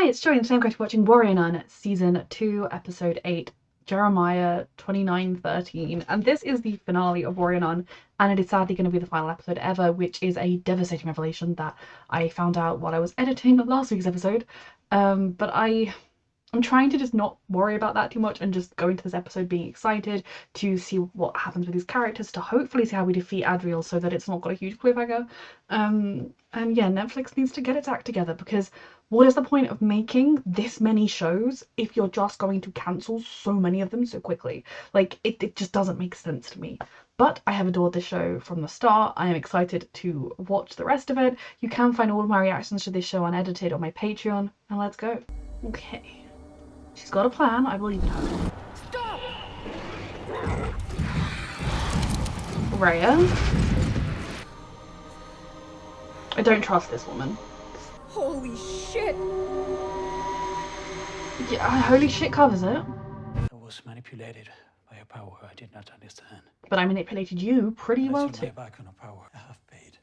Hi, it's Joy, and today I'm going to be watching Warrior Nun Season 2, Episode 8, Jeremiah 29:13. And this is the finale of Warrior Nun, and it is sadly going to be the final episode ever, which is a devastating revelation that I found out while I was editing last week's episode. But I'm trying to just not worry about that too much and just go into this episode being excited to see what happens with these characters, to hopefully see how we defeat Adriel so that it's not got a huge cliffhanger. And yeah, Netflix needs to get its act together, because what is the point of making this many shows if you're just going to cancel so many of them so quickly? Like, it just doesn't make sense to me. But I have adored this show from the start. I am excited to watch the rest of it. You can find all of my reactions to this show unedited on my Patreon, and let's go. Okay. She's got a plan, I believe in her. Stop! Rhea? I don't trust this woman. Holy shit! Yeah, holy shit covers it. I was manipulated by a power I did not understand. But I manipulated you pretty well too. I turned my back on a power I have paid,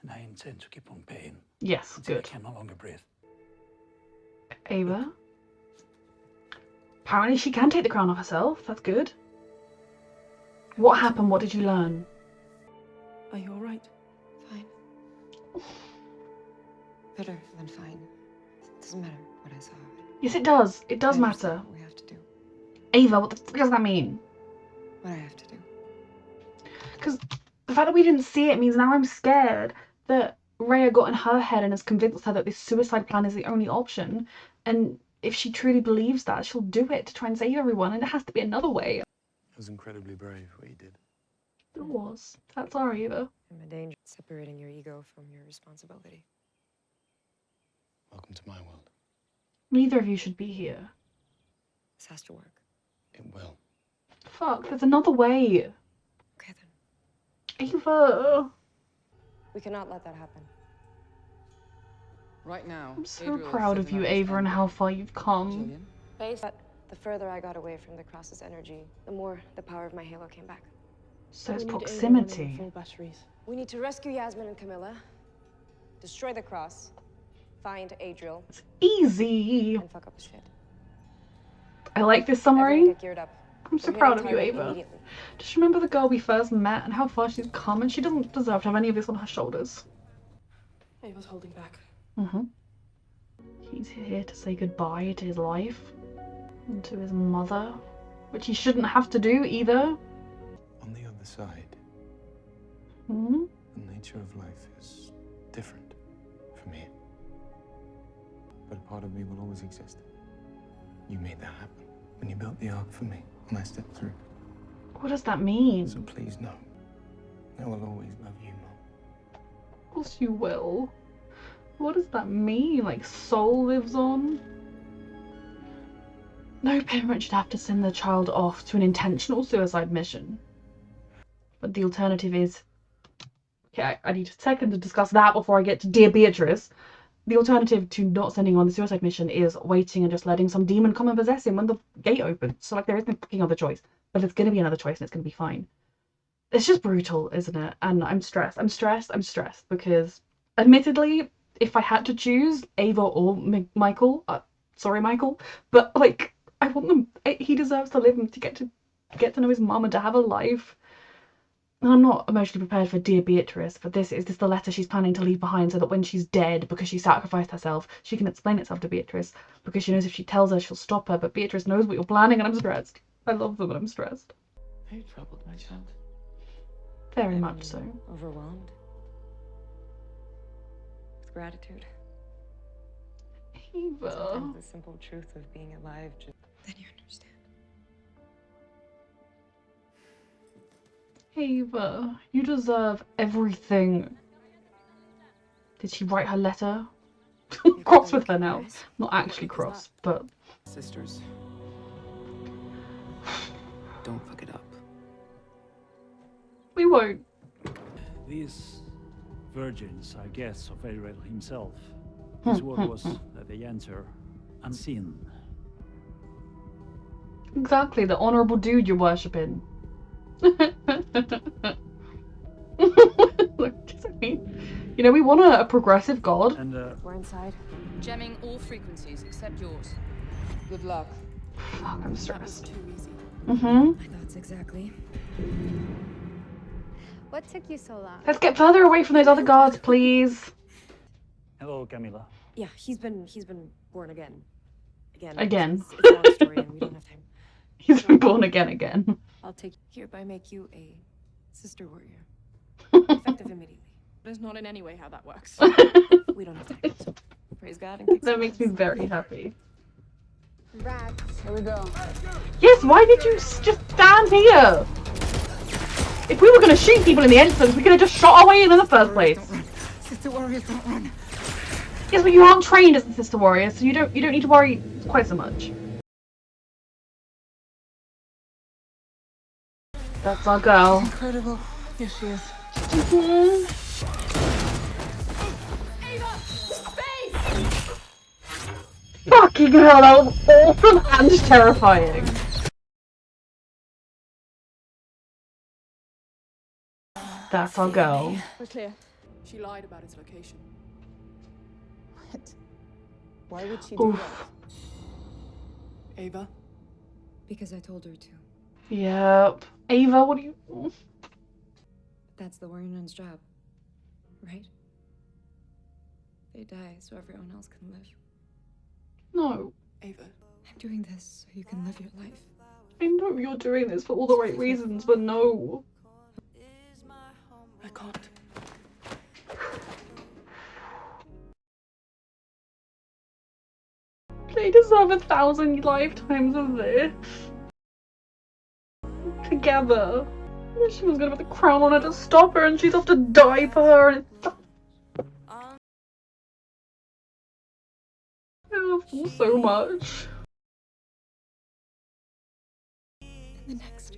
and I intend to keep on paying. Yes, until good. I can no longer breathe. Ava? Apparently she can take the crown off herself. That's good. What happened? What did you learn? Are you alright? Fine. Better than fine. It doesn't matter what I saw. Yes, it does. It does I matter. understand what we have to do. Ava, what the fuck does that mean? What I have to do. Because the fact that we didn't see it means now I'm scared that Rhea got in her head and has convinced her that this suicide plan is the only option. And if she truly believes that, she'll do it to try and save everyone, and it has to be another way. It was incredibly brave what you did. It was. That's our Ava. I'm a danger separating your ego from your responsibility. Welcome to my world. Neither of you should be here. This has to work. It will. Fuck, there's another way. Okay then. Ava. We cannot let that happen. Right now, I'm so proud of you, Ava, and how far you've come. But the further I got away from the cross's energy, the more the power of my halo came back. So it's We need proximity. everyone in full batteries. We need to rescue Yasmin and Camilla, destroy the cross, find Adriel, It's easy. and fuck up the shit. I like this Everyone summary. get geared up. I'm so We're proud hitting of you, target Ava. immediately. Just remember the girl we first met and how far she's come, and she doesn't deserve to have any of this on her shoulders. Ava's holding back. He's here to say goodbye to his life and to his mother, which he shouldn't have to do either. On the other side, Hmm? the nature of life is different from here. But a part of me will always exist. You made that happen when you built the ark for me, and I stepped through. What does that mean? So please know, I will always love you, Mom. Of course you will. What does that mean? Like, soul lives on? No parent should have to send their child off to an intentional suicide mission. But the alternative is... Okay, I need a second to discuss that before I get to Dear Beatrice. The alternative to not sending on the suicide mission is waiting and just letting some demon come and possess him when the gate opens. So, like, there isn't a fucking other choice. But there's going to be another choice, and it's going to be fine. It's just brutal, isn't it? And I'm stressed. I'm stressed because, admittedly, if I had to choose Ava or Michael, sorry Michael, but like, I want them, he deserves to live and to get to know his mum and to have a life. And I'm not emotionally prepared for Dear Beatrice, but is this the letter she's planning to leave behind so that when she's dead, because she sacrificed herself, she can explain itself to Beatrice, because she knows if she tells her she'll stop her, but Beatrice knows what you're planning, and I'm stressed. I love them, but I'm stressed. Are you troubled, my child? Very much so. Overwhelmed. With gratitude. Ava. Sometimes the simple truth of being alive just... Then you understand. Ava, you deserve everything. Did she write her letter? Cross with her now. Not actually cross, but... Sisters, don't fuck it up. We won't. These virgins are guests of Adriel himself. His word was that they enter unseen. Exactly, the honourable dude you're worshipping. Look, does that mean You know, we want a progressive god. And We're inside. Jamming all frequencies except yours. Good luck. Fuck, I'm That was stressed. too easy. Mm-hmm. My thoughts exactly. What took you so long? Let's get further away from those other guards, please. hello, Camilla. Yeah, he's been born again. Again. It's a long story and we don't have time. He's been born again. I'll hereby make you a sister warrior. Effective immediately. That's not in any way how that works. We don't have time. So praise God and kick That some makes me ass. very happy. Rats. Here we go. Yes, why did you just stand here? If we were going to shoot people in the entrance, we could have just shot our way in the first place. Sister warriors, don't run. Yes, but you aren't trained as a sister warrior, so you don't need to worry quite so much. That's our girl. Incredible. Here she is. Mhm. Fucking hell, that was awesome and terrifying. That's our girl. We're clear. She lied about its location. What? Why would she do Oof. that? Ava? Because I told her to. Yep. Ava, what do you... That's the warrior nun's job, right? They die so everyone else can live. No. Ava. I'm doing this so you can live your life. I know you're doing this for all the right reasons, but no. I can't. They deserve 1,000 lifetimes of this. Together. She was gonna put the crown on her to stop her, and she's off to die for her, and it's... I love them so much. In the next.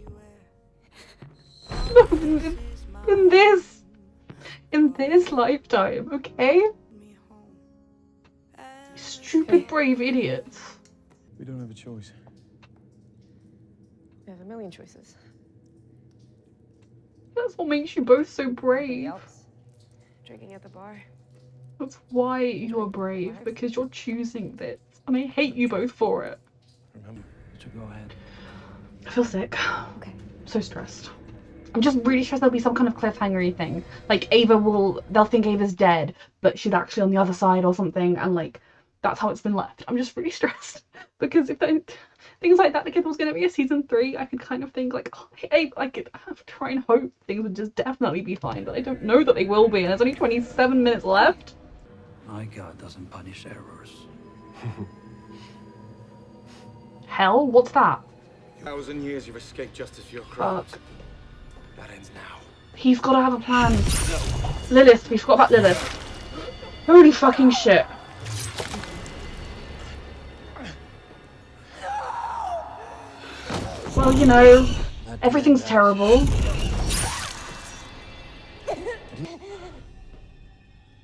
In this lifetime, okay? Stupid brave idiots. We don't have a choice. We have a million choices. That's what makes you both so Anybody brave. else? Drinking at the bar. That's why you're brave, because you're choosing this. And I hate you both for it. Remember? So go ahead. I feel sick. Okay. I'm so stressed. I'm just really stressed there'll be some kind of cliffhanger-y thing. Like, they'll think Ava's dead, but she's actually on the other side or something, and like, that's how it's been left. I'm just really stressed. Because if things like that, like if it was going to be a season 3, I could kind of think like, oh, hey, I could try and hope things would just definitely be fine, but I don't know that they will be, and there's only 27 minutes left. My God doesn't punish errors. Hell? What's that? 1,000 years you've escaped justice for your crimes. Fuck. That ends now. He's got to have a plan. Lilith. We forgot about Lilith. Holy fucking shit. Well, you know, everything's terrible.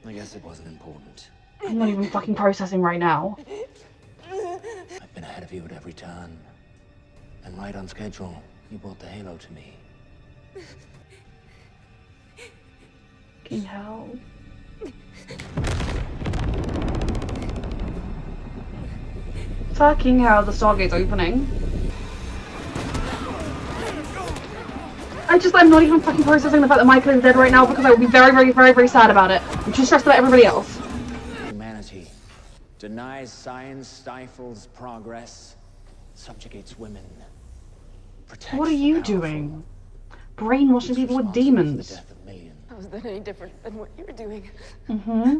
I guess it wasn't important. I'm not even fucking processing right now. I've been ahead of you at every turn. And right on schedule, you brought the halo to me. Fucking hell. Fucking hell, the Stargate's opening. I'm not even fucking processing the fact that Michael is dead right now because I would be very, very, very, very sad about it. I'm too stressed about everybody else. Humanity denies science, stifles progress, subjugates women, protects What are you the powerful. doing? Brainwashing people with Responsible for the demons. death of millions. How is that any different than what you were doing? Mm-hmm.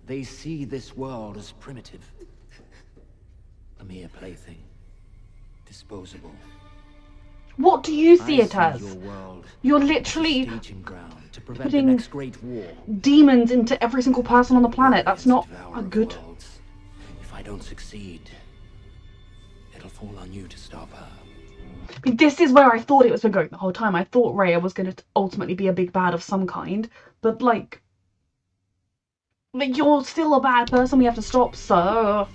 They see this world as primitive, a mere plaything, disposable. What do you see I it as? your world You're as a literally staging ground to prevent putting the next great war. demons into every single person on the planet. That's not Devourer a of good... worlds. If I don't succeed, it'll fall on you to stop her. I mean, this is where I thought it was going the whole time. I thought Rhea was going to ultimately be a big bad of some kind. But, like, you're still a bad person we have to stop, sir.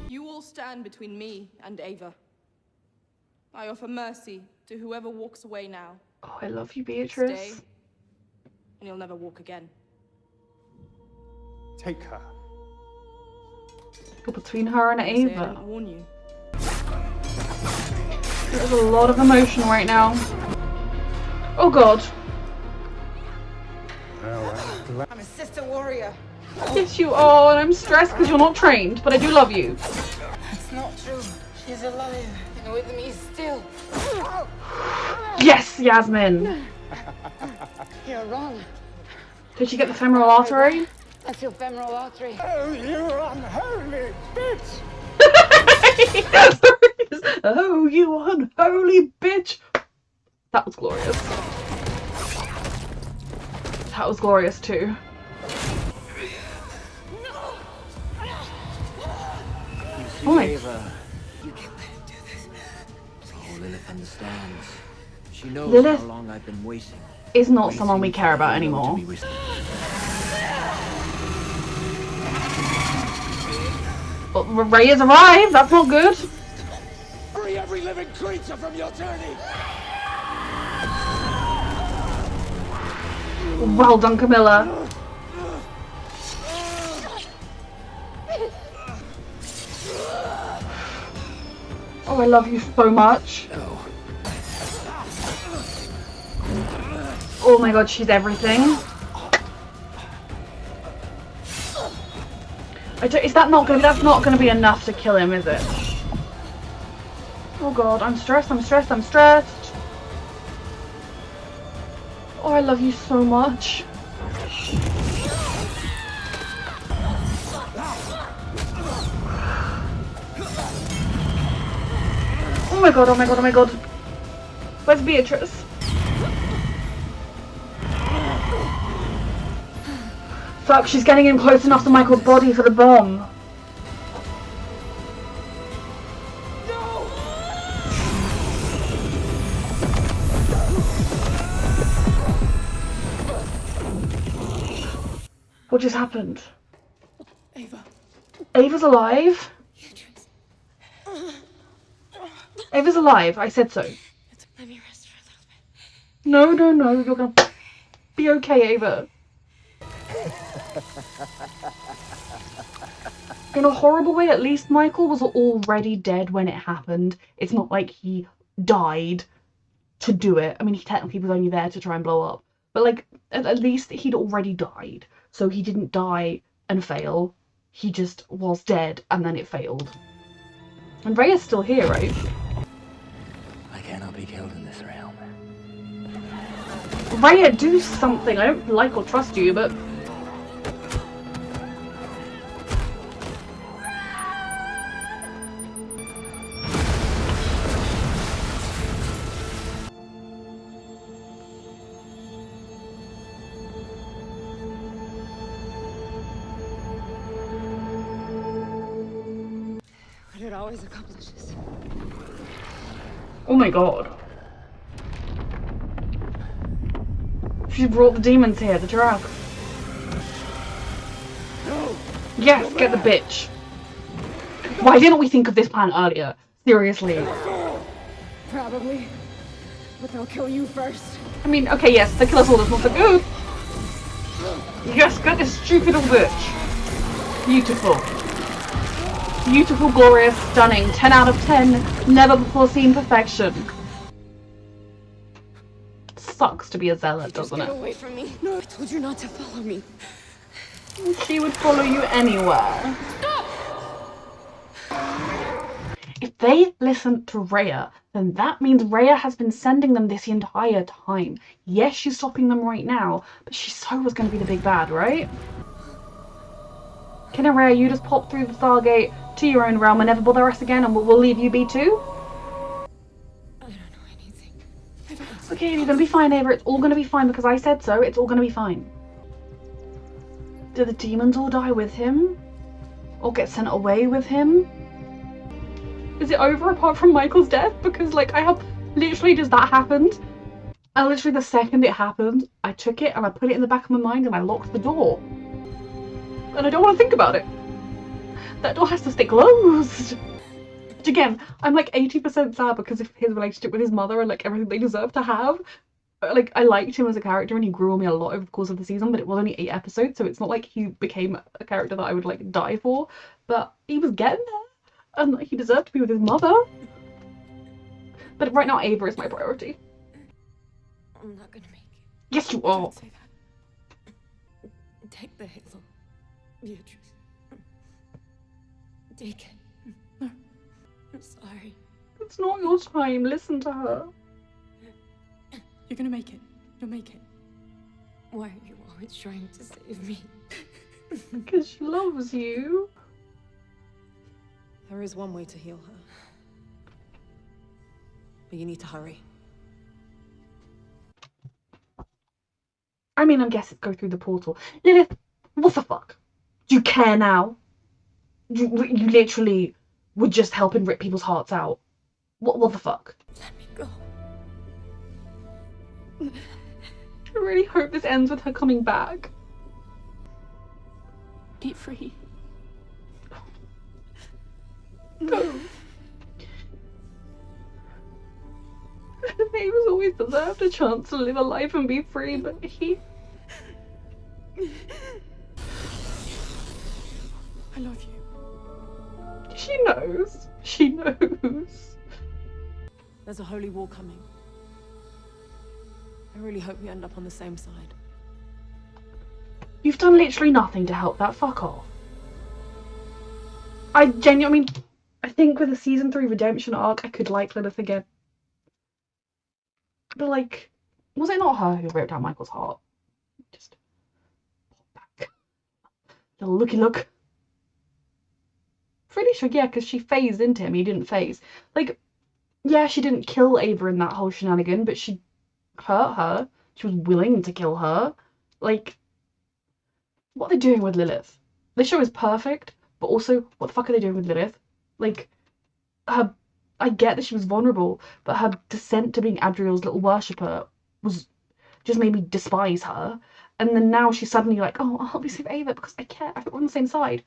You all stand between me and Ava. I offer mercy to whoever walks away now. Oh, I love you, Stay, Beatrice. and you'll never walk again. Take her. But between her and Say I Ava, didn't warn you. there's a lot of emotion right now. Oh god. I'm a sister warrior. Yes, you are, and I'm stressed because you're not trained, but I do love you. That's not true. She's alive and with me still. Yes, Yasmin. You're wrong. Did she get the femoral artery? That's your femoral artery. Oh, you unholy bitch! Oh, you unholy bitch! That was glorious. That was glorious too. You Oh my. Ava. You can't let him do this. Oh, Lilith understands. She knows Lilith how long I've been waiting. is not someone we care about anymore. But Ray has arrived, that's not good. Free every living creature from your journey! Well done, Camilla. Oh, I love you so much. Oh my god, she's everything. Is that not gonna? That's not gonna be enough to kill him, is it? Oh god, I'm stressed. I'm stressed. I'm stressed. Oh, I love you so much. Oh my god, oh my god, oh my god. Where's Beatrice? Fuck, she's getting in close enough to Michael's body for the bomb. What just happened? Ava. Ava's alive? Ava's alive, I said so. Let me rest for a little bit. No, no, no, you're gonna be okay, Ava. In a horrible way, at least Michael was already dead when it happened. It's not like he died to do it. I mean, he technically was only there to try and blow up. But, like, at least he'd already died. So he didn't die and fail. He just was dead and then it failed. And Ray is still here, right? I cannot be killed in this realm. Raya, do something. I don't like or trust you, but... But it always accomplishes. Oh my god. She brought the demons here, the drug. Yes, get the bitch. Why didn't we think of this plan earlier? Seriously. Probably. But they'll kill you first. I mean, okay, yes, the kill us all is not so good. Yes, get this stupid little bitch. Beautiful. Beautiful, glorious, stunning. 10 out of 10. Never before seen perfection. Sucks to be a zealot, doesn't Get it? away from me. No, I told you not to follow me. She would follow you anywhere. If they listen to Rhea, then that means Rhea has been sending them this entire time. Yes, she's stopping them right now, but she so was going to be the big bad, right? Can Rhea, you just pop through the Stargate to your own realm and never bother us again, and we'll leave you be too? I don't know anything. Okay, you're going to be fine, Ava. It's all going to be fine because I said so. It's all going to be fine. Do the demons all die with him? Or get sent away with him? Is it over apart from Michael's death? Because, like, I have literally just that happened. And literally the second it happened, I took it and I put it in the back of my mind and I locked the door. And I don't want to think about it. That door has to stay closed. Which again, I'm like 80% sad because of his relationship with his mother and like everything they deserve to have. like, I liked him as a character and he grew on me a lot over the course of the season, but it was only 8 episodes, so it's not like he became a character that I would like die for, but he was getting there and he deserved to be with his mother. But right now Ava is my priority. I'm not gonna make it. Yes, you are. Don't say that. Take the halo, Beatrice. Take it. No. I'm sorry. It's not your time. Listen to her. You're gonna make it. You'll make it. Why are you always trying to save me? Because she loves you. There is one way to heal her. But you need to hurry. I mean, I guess it go through the portal. Lilith, what the fuck? Do you care now? You literally were just helping rip people's hearts out. What the fuck? Let me go. I really hope this ends with her coming back. Be free. No. Ava's always deserved a chance to live a life and be free, but he... I love you. She knows. She knows. There's a holy war coming. I really hope we end up on the same side. You've done literally nothing to help that. Fuck off. I genuinely... I think with the season 3 redemption arc, I could like Lilith again. But like, was it not her who ripped out Michael's heart? Just pop back. Little looky look. Pretty sure, yeah, because she phased into him. He didn't phase. Like, yeah, she didn't kill Ava in that whole shenanigan, but she hurt her. She was willing to kill her. Like, what are they doing with Lilith? This show is perfect, but also, what the fuck are they doing with Lilith? Like, her... I get that she was vulnerable, but her descent to being Adriel's little worshipper was just made me despise her. And then now she's suddenly like, oh, I'll help you save Ava because I care. I think we're on the same side.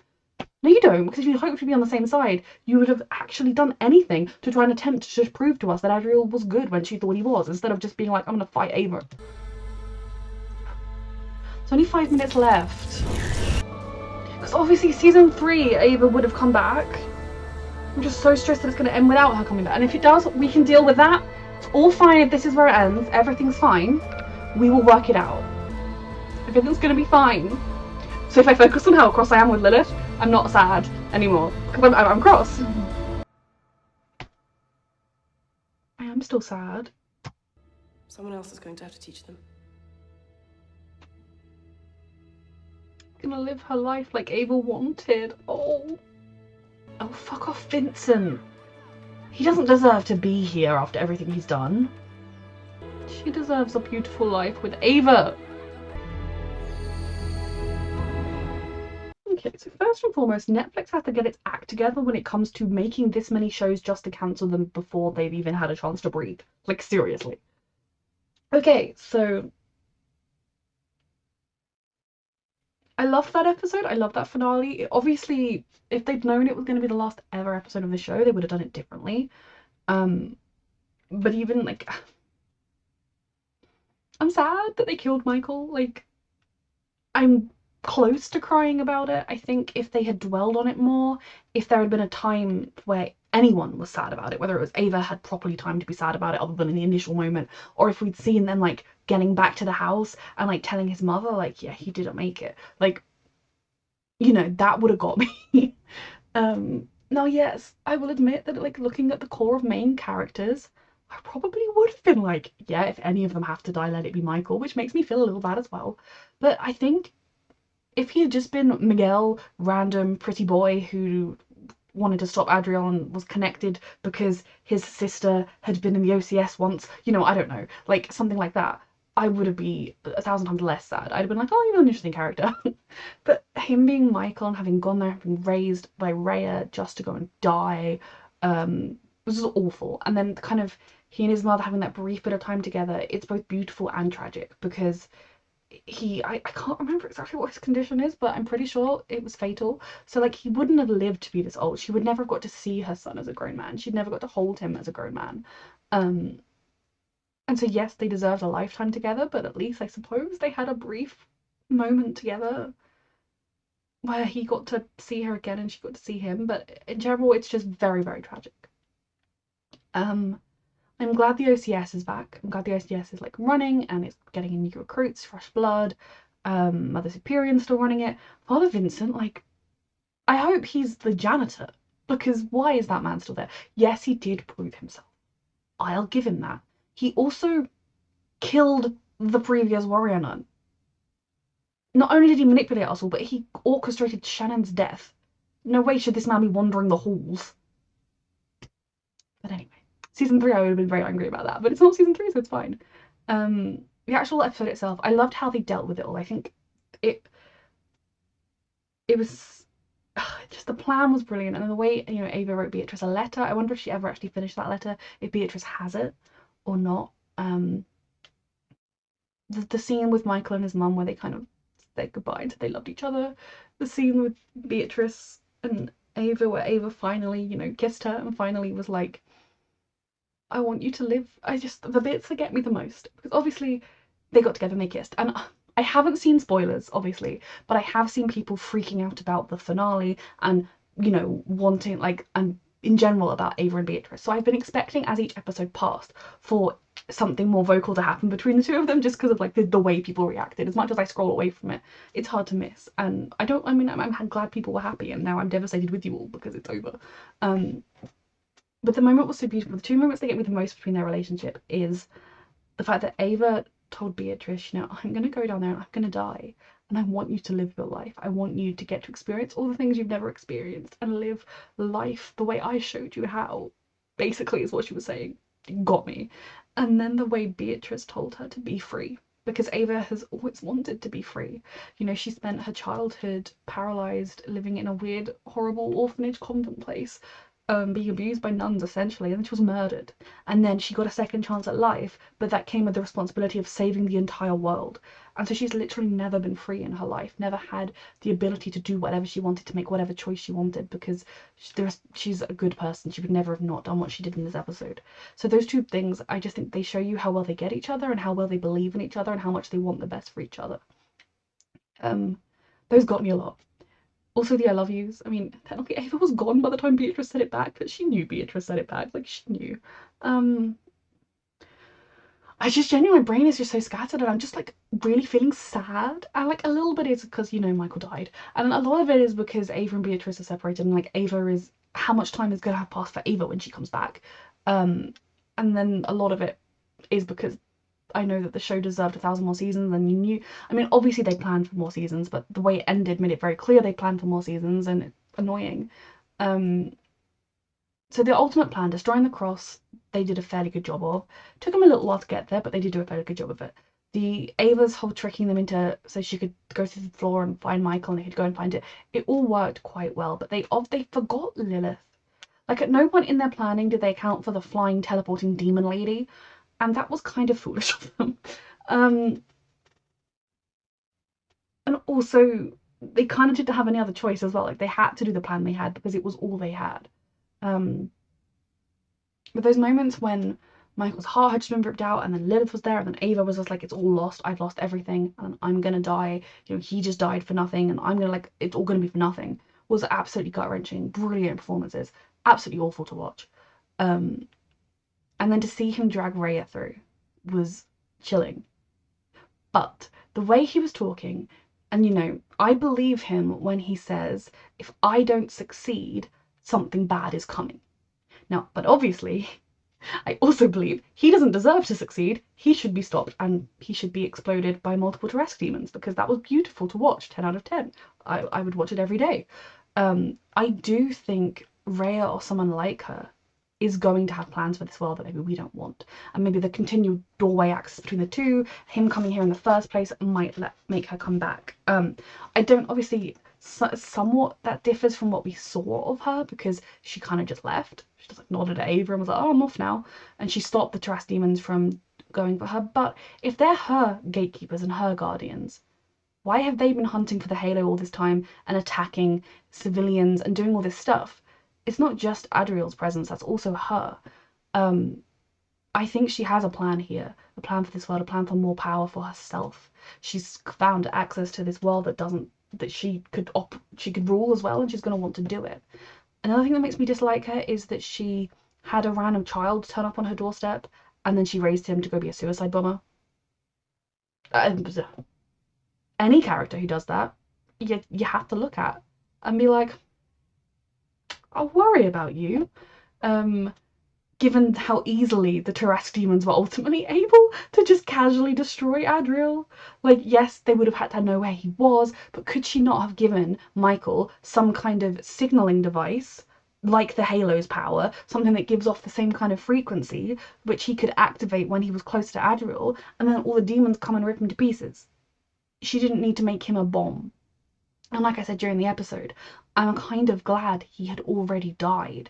No, you don't, because if you hoped to be on the same side, you would have actually done anything to try and attempt to prove to us that Adriel was good when she thought he was, instead of just being like, I'm gonna fight Ava. There's only 5 minutes left. Because obviously season 3, Ava would have come back. I'm just so stressed that it's going to end without her coming back. And if it does, we can deal with that. It's all fine if this is where it ends. Everything's fine. We will work it out. Everything's going to be fine. So if I focus on how cross I am with Lilith, I'm not sad anymore. Because I'm cross. I am still sad. Someone else is going to have to teach them. Gonna live her life like Ava wanted. Oh, fuck off, Vincent. He doesn't deserve to be here after everything he's done. She deserves a beautiful life with Ava. Okay, so first and foremost, Netflix has to get its act together when it comes to making this many shows just to cancel them before they've even had a chance to breathe. Like, seriously. Okay, so... I loved that episode. I love that finale. Obviously, if they'd known it was going to be the last ever episode of the show, they would have done it differently. But even, like... I'm sad that they killed Michael. Like, I'm close to crying about it. I think if they had dwelled on it more, if there had been a time where anyone was sad about it, whether it was Ava had properly time to be sad about it other than in the initial moment, or if we'd seen them, like, getting back to the house and, like, telling his mother, like, yeah, he didn't make it. Like, you know, that would have got me. Now, yes, I will admit that, like, looking at the core of main characters, I probably would have been like, yeah, if any of them have to die, let it be Michael, which makes me feel a little bad as well. But I think if he had just been Miguel, random pretty boy who wanted to stop Adriel and was connected because his sister had been in the OCS once, you know, I don't know, like something like that, I would have been 1,000 times less sad. I'd have been like, oh, you're an interesting character. But him being Michael and having gone there, having been raised by Rhea just to go and die, was just awful. And then kind of he and his mother having that brief bit of time together, it's both beautiful and tragic because I can't remember exactly what his condition is, but I'm pretty sure it was fatal. So like he wouldn't have lived to be this old. She would never have got to see her son as a grown man. She'd never got to hold him as a grown man. And so yes, they deserved a lifetime together, but at least I suppose they had a brief moment together where he got to see her again and she got to see him. But in general, it's just very, very tragic. I'm glad the OCS is back. I'm glad the OCS is like running and it's getting in new recruits, fresh blood. Mother Superior's still running it. Father Vincent, like, I hope he's the janitor, because why is that man still there? Yes, he did prove himself. I'll give him that. He also killed the previous warrior nun. Not only did he manipulate us all, but he orchestrated Shannon's death. No way should this man be wandering the halls. But anyway, season 3 I would have been very angry about that, but it's not season 3, so it's fine. The actual episode itself, I loved how they dealt with it all. I think it was just, the plan was brilliant, and the way, you know, Ava wrote Beatrice a letter. I wonder if she ever actually finished that letter, if Beatrice has it or not. The scene with Michael and his mum where they kind of said goodbye and said they loved each other. The scene with Beatrice and Ava where Ava finally, you know, kissed her and finally was like, I want you to live. The bits that get me the most, because obviously they got together and they kissed, and I haven't seen spoilers, obviously, but I have seen people freaking out about the finale and, you know, wanting, like, and in general about Ava and Beatrice. So I've been expecting, as each episode passed, for something more vocal to happen between the two of them, just because of like the way people reacted. As much as I scroll away from it, it's hard to miss. And I'm glad people were happy, and now I'm devastated with you all because it's over. But the moment was so beautiful. The two moments that get me the most between their relationship is the fact that Ava told Beatrice, you know, I'm going to go down there and I'm going to die, and I want you to live your life. I want you to get to experience all the things you've never experienced and live life the way I showed you how, basically, is what she was saying. You got me. And then the way Beatrice told her to be free, because Ava has always wanted to be free. You know, she spent her childhood paralysed, living in a weird, horrible orphanage convent place, being abused by nuns essentially, and then she was murdered. And then she got a second chance at life, but that came with the responsibility of saving the entire world. And so she's literally never been free in her life, never had the ability to do whatever she wanted, to make whatever choice she wanted, because she's a good person. She would never have not done what she did in this episode. So those two things, I just think they show you how well they get each other and how well they believe in each other and how much they want the best for each other. Those got me a lot. Also the I love yous. I mean, technically Ava was gone by the time Beatrice said it back, but she knew Beatrice said it back. Like, she knew. I just genuinely, my brain is just so scattered, and I'm just like really feeling sad. And like a little bit is because, you know, Michael died, and a lot of it is because Ava and Beatrice are separated, and like Ava is, how much time is gonna have passed for Ava when she comes back. And then a lot of it is because I know that the show deserved 1,000 more seasons, and you knew, I mean, obviously they planned for more seasons, but the way it ended made it very clear they planned for more seasons, and it's annoying. So the ultimate plan, destroying the cross, they did a fairly good job of. Took them a little while to get there, but they did do a fairly good job of it. The Ava's whole tricking them into, so she could go through the floor and find Michael and they could go and find it, it all worked quite well, but they forgot Lilith. Like, at no point in their planning did they account for the flying, teleporting demon lady, and that was kind of foolish of them. And also, they kind of didn't have any other choice as well. Like, they had to do the plan they had because it was all they had. But those moments when Michael's heart had just been ripped out, and then Lilith was there, and then Ava was just like, it's all lost, I've lost everything, and I'm gonna die, you know, he just died for nothing, and I'm gonna, like, it's all gonna be for nothing, was absolutely gut-wrenching. Brilliant performances, absolutely awful to watch. And then to see him drag Rhea through was chilling. But the way he was talking, and, you know, I believe him when he says, if I don't succeed, something bad is coming. Now, but obviously, I also believe he doesn't deserve to succeed. He should be stopped and he should be exploded by multiple Tarrasque demons, because that was beautiful to watch. 10 out of 10. I would watch it every day. I do think Rhea or someone like her is going to have plans for this world that maybe we don't want. And maybe the continued doorway access between the two, him coming here in the first place, might make her come back. I don't, obviously, somewhat that differs from what we saw of her, because she kind of just left. She just like nodded at Ava and was like, oh, I'm off now. And she stopped the Tarrasque demons from going for her. But if they're her gatekeepers and her guardians, why have they been hunting for the Halo all this time and attacking civilians and doing all this stuff? It's not just Adriel's presence, that's also her. I think she has a plan here, a plan for this world, a plan for more power for herself. She's found access to this world that she could rule as well, and she's going to want to do it. Another thing that makes me dislike her is that she had a random child turn up on her doorstep, and then she raised him to go be a suicide bomber. Any character who does that, you have to look at and be like, I'll worry about you. Given how easily the Tarask demons were ultimately able to just casually destroy Adriel. Like, yes, they would have had to know where he was, but could she not have given Michael some kind of signaling device, like the Halo's power, something that gives off the same kind of frequency, which he could activate when he was close to Adriel, and then all the demons come and rip him to pieces? She didn't need to make him a bomb. And like I said during the episode, I'm kind of glad he had already died,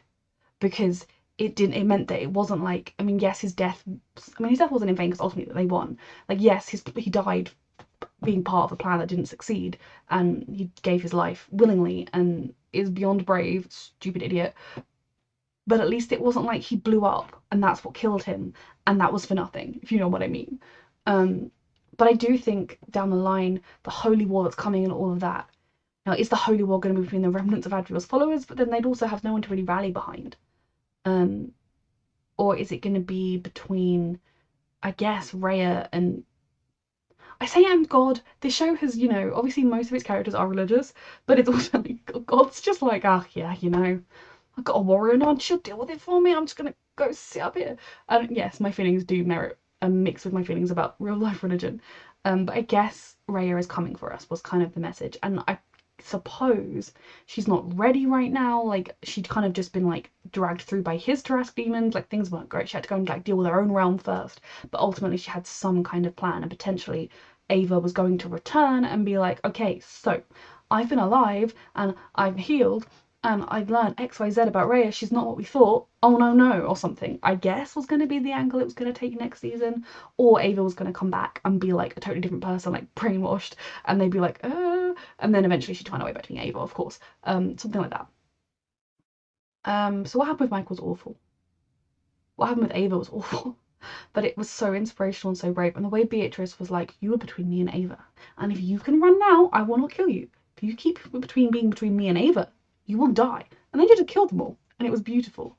because it meant that it wasn't like, I mean, yes, his death wasn't in vain because ultimately they won. Like, yes, he died being part of a plan that didn't succeed, and he gave his life willingly and is beyond brave, stupid idiot. But at least it wasn't like he blew up and that's what killed him, and that was for nothing, if you know what I mean. But I do think down the line, the holy war that's coming and all of that, now, is the holy war going to be between the remnants of Adriel's followers, but then they'd also have no one to really rally behind? Or is it going to be between, I guess, Rhea and... I say and God. This show has, obviously most of its characters are religious, but it's also like, God's just like, yeah, I've got a warrior on, she'll deal with it for me, I'm just going to go sit up here. And yes, my feelings do merit a mix with my feelings about real life religion. But I guess Rhea is coming for us was kind of the message. And I suppose she's not ready right now. Like, she'd kind of just been like dragged through by his Tarask demons. Like, things weren't great. She had to go and like deal with her own realm first, but ultimately she had some kind of plan, and potentially Ava was going to return and be like, okay, so I've been alive and I've healed and I've learned XYZ about Rhea, she's not what we thought, oh no, or something, I guess was going to be the angle it was going to take next season. Or Ava was going to come back and be like a totally different person, like brainwashed, and they'd be like, and then eventually she'd find her way back to being Ava, of course. Something like that. So what happened with Michael was awful. What happened with Ava was awful. But it was so inspirational and so brave. And the way Beatrice was like, you are between me and Ava, and if you can run now, I will not kill you. If you keep being between me and Ava, you will die. And they just killed them all, and it was beautiful.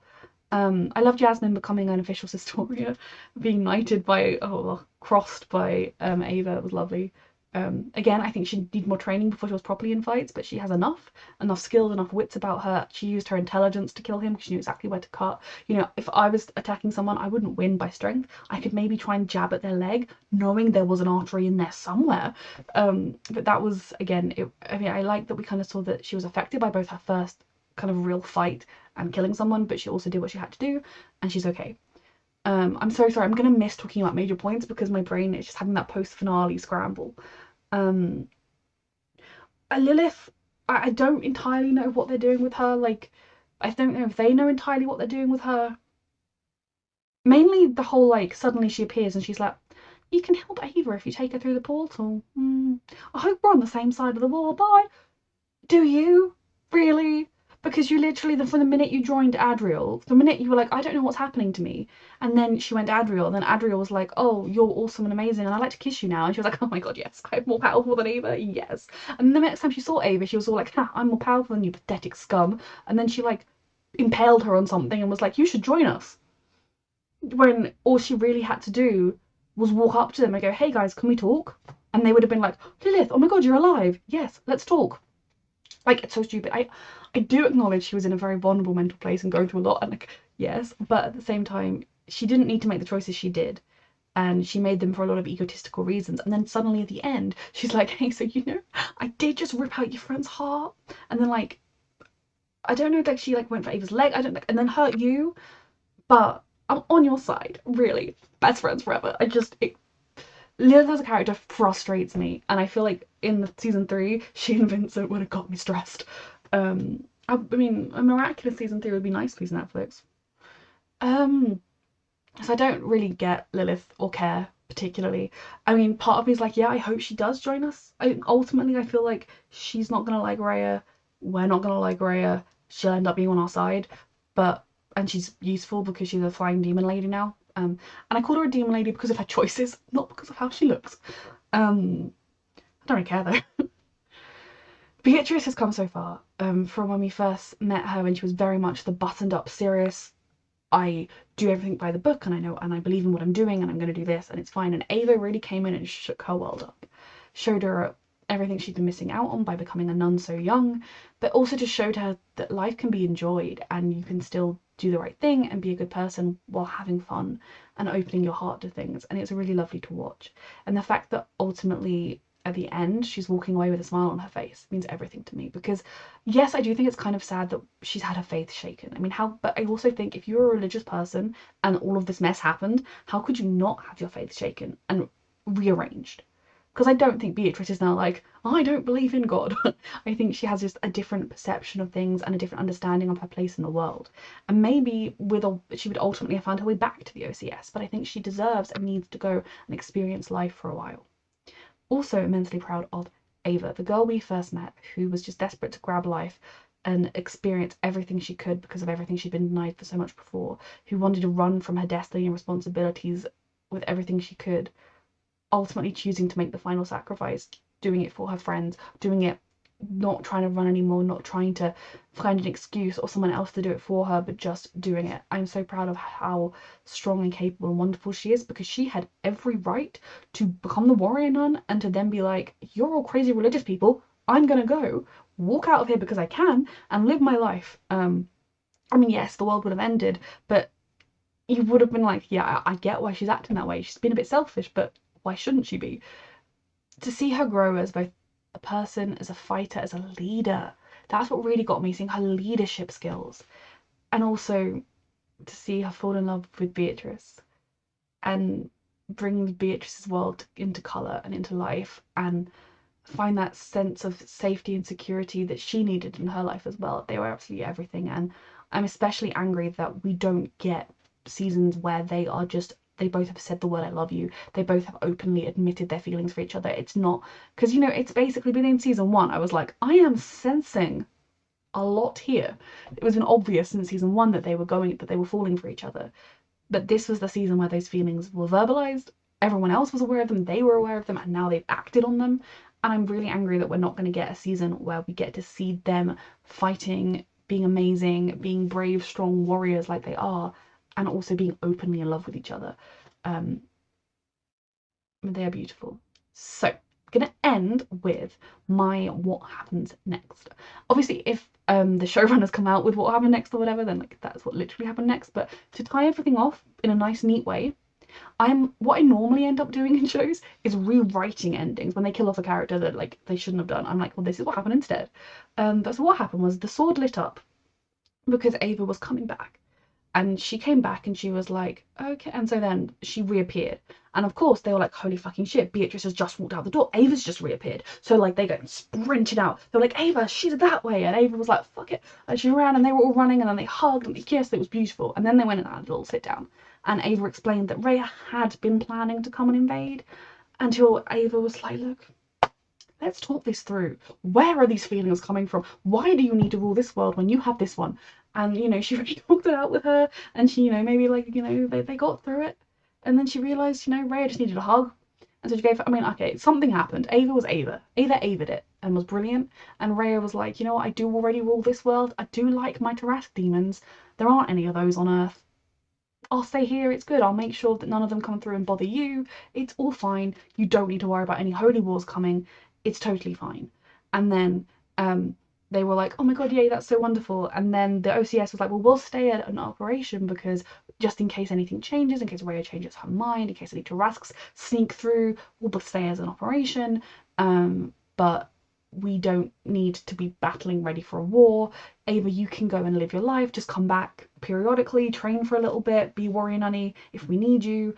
I love Jasmine becoming an official Sistoria, being knighted by, crossed by Ava. It was lovely. Again, I think she needed more training before she was properly in fights, but she has enough skills, enough wits about her. She used her intelligence to kill him because she knew exactly where to cut. If I was attacking someone, I wouldn't win by strength. I could maybe try and jab at their leg, knowing there was an artery in there somewhere. But that was, again, I like that we kind of saw that she was affected by both her first kind of real fight and killing someone, but she also did what she had to do, and she's okay. I'm so sorry, I'm gonna miss talking about major points because my brain is just having that post-finale scramble. Lilith, I don't entirely know what they're doing with her. Like, I don't know if they know entirely what they're doing with her. Mainly the whole, like, suddenly she appears and she's like, you can help Ava if you take her through the portal. I hope we're on the same side of the wall. Bye. Do you? Really? Because you literally, from the minute you joined Adriel, the minute you were like, I don't know what's happening to me, and then she went to Adriel, and then Adriel was like, oh, you're awesome and amazing, and I'd like to kiss you now, and she was like, oh my god, yes, I'm more powerful than Ava, yes. And the next time she saw Ava, she was all like, I'm more powerful than you, pathetic scum. And then she like impaled her on something and was like, you should join us. When all she really had to do was walk up to them and go, hey guys, can we talk? And they would have been like, Lilith, oh my god, you're alive, yes, let's talk. Like, it's so stupid. I do acknowledge she was in a very vulnerable mental place and going through a lot, and like, yes, but at the same time, she didn't need to make the choices she did, and she made them for a lot of egotistical reasons. And then suddenly at the end, she's like, hey, so I did just rip out your friend's heart, and then like, I don't know, like she like went for Ava's leg, I don't know, and then hurt you, but I'm on your side, really, best friends forever. Lilith as a character frustrates me, and I feel like in season 3, she and Vincent would have got me stressed. I mean, a miraculous season 3 would be nice, please, Netflix. So I don't really get Lilith or care particularly. I mean, part of me is like, yeah, I hope she does join us. Ultimately, I feel like she's not gonna like Rhea, we're not gonna like Rhea, she'll end up being on our side, and she's useful because she's a flying demon lady now, And I called her a demon lady because of her choices, not because of how she looks. I don't really care though. Beatrice has come so far, from when we first met her when she was very much the buttoned up, serious, I do everything by the book and I know and I believe in what I'm doing and I'm going to do this and it's fine. And Ava really came in and shook her world up, showed her everything she'd been missing out on by becoming a nun so young, but also just showed her that life can be enjoyed and you can still do the right thing and be a good person while having fun and opening your heart to things. And it's really lovely to watch. And the fact that ultimately at the end she's walking away with a smile on her face means everything to me, because yes, I do think it's kind of sad that she's had her faith shaken. I mean, but I also think if you're a religious person and all of this mess happened, how could you not have your faith shaken and rearranged? Because I don't think Beatrice is now like, I don't believe in God. I think she has just a different perception of things and a different understanding of her place in the world. And maybe she would ultimately have found her way back to the OCS, but I think she deserves and needs to go and experience life for a while. Also immensely proud of Ava, the girl we first met, who was just desperate to grab life and experience everything she could because of everything she'd been denied for so much before, who wanted to run from her destiny and responsibilities with everything she could, ultimately choosing to make the final sacrifice, doing it for her friends, doing it not trying to run anymore, not trying to find an excuse or someone else to do it for her, but just doing it. I'm so proud of how strong and capable and wonderful she is, because she had every right to become the warrior nun and to then be like, you're all crazy religious people, I'm gonna go walk out of here because I can and live my life. I mean, yes, the world would have ended, but you would have been like, yeah, I get why she's acting that way. She's been a bit selfish, but why shouldn't she be? To see her grow as both a person, as a fighter, as a leader, that's what really got me, seeing her leadership skills. And also to see her fall in love with Beatrice and bring Beatrice's world into colour and into life, and find that sense of safety and security that she needed in her life as well. They were absolutely everything. And I'm especially angry that we don't get seasons where they both have said the word I love you. They both have openly admitted their feelings for each other. It's not, because it's basically been in season 1. I was like, I am sensing a lot here. It was been obvious since season 1 that they were falling for each other. But this was the season where those feelings were verbalized. Everyone else was aware of them, they were aware of them, and now they've acted on them. And I'm really angry that we're not going to get a season where we get to see them fighting, being amazing, being brave, strong warriors like they are, and also being openly in love with each other. They are beautiful. So I'm gonna end with my what happens next. Obviously, if the showrunners come out with what happened next or whatever, then that's what literally happened next. But to tie everything off in a nice, neat way, what I normally end up doing in shows is rewriting endings when they kill off a character that they shouldn't have done. I'm like, well, this is what happened instead. But so what happened was the sword lit up because Ava was coming back. And she came back and she was like, okay. And so then she reappeared. And of course, they were like, holy fucking shit, Beatrice has just walked out the door. Ava's just reappeared. So they go sprinted out. They're like, Ava, she's that way. And Ava was like, fuck it. And she ran and they were all running and then they hugged and they kissed. It was beautiful. And then they went and had a little sit down. And Ava explained that Rhea had been planning to come and invade, until Ava was like, look, let's talk this through. Where are these feelings coming from? Why do you need to rule this world when you have this one? And she really talked it out with her, and she maybe they got through it, and then she realized Rhea just needed a hug, and so she gave her, okay, something happened. Ava was Ava. Ava it and was brilliant, and Rhea was like, what, I do already rule this world. I do like my Tarrasque demons. There aren't any of those on Earth. I'll stay here, it's good. I'll make sure that none of them come through and bother you. It's all fine. You don't need to worry about any holy wars coming. It's totally fine. And then they were like, oh my god, yay, that's so wonderful. And then the OCS was like, well, we'll stay at an operation because just in case anything changes, in case Rhea changes her mind, in case any Tarrasques sneak through, we'll stay as an operation. But we don't need to be battling ready for a war. Ava, you can go and live your life. Just come back periodically, train for a little bit, be warrior nunny if we need you.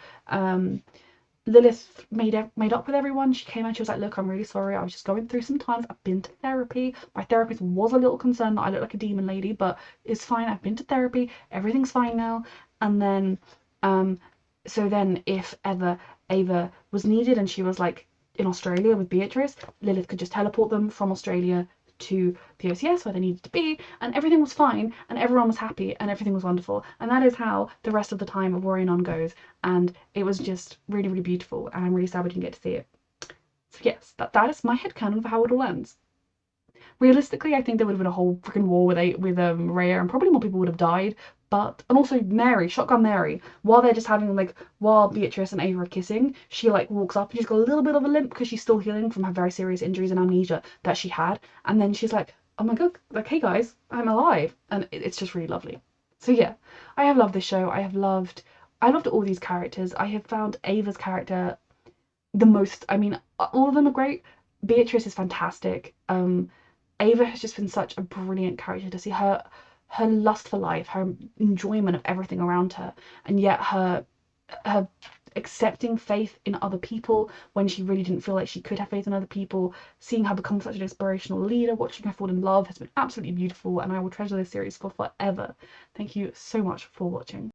Lilith made up with everyone. She came out, she was like, look, I'm really sorry, I was just going through some times. I've been to therapy. My therapist was a little concerned that I look like a demon lady, but it's fine. I've been to therapy. Everything's fine now. And then so then if ever Ava was needed and she was in Australia with Beatrice, Lilith could just teleport them from Australia to the OCS where they needed to be, and everything was fine, and everyone was happy, and everything was wonderful. And that is how the rest of the time of Warrior On goes, and it was just really, really beautiful, and I'm really sad we didn't get to see it. So yes, that is my headcanon for how it all ends. Realistically, I think there would have been a whole freaking war with Rhea, and probably more people would have died. But, and also Mary, Shotgun Mary, while they're just having, like, while Beatrice and Ava are kissing, she, like, walks up and she's got a little bit of a limp because she's still healing from her very serious injuries and amnesia that she had. And then she's like, oh my god, like, hey guys, I'm alive. And it's just really lovely. So yeah, I have loved this show. I loved all these characters. I have found Ava's character the most, I mean, all of them are great. Beatrice is fantastic. Ava has just been such a brilliant character to see her lust for life, her enjoyment of everything around her, and yet her accepting faith in other people when she really didn't feel like she could have faith in other people, seeing her become such an inspirational leader, watching her fall in love has been absolutely beautiful, and I will treasure this series for forever. Thank you so much for watching.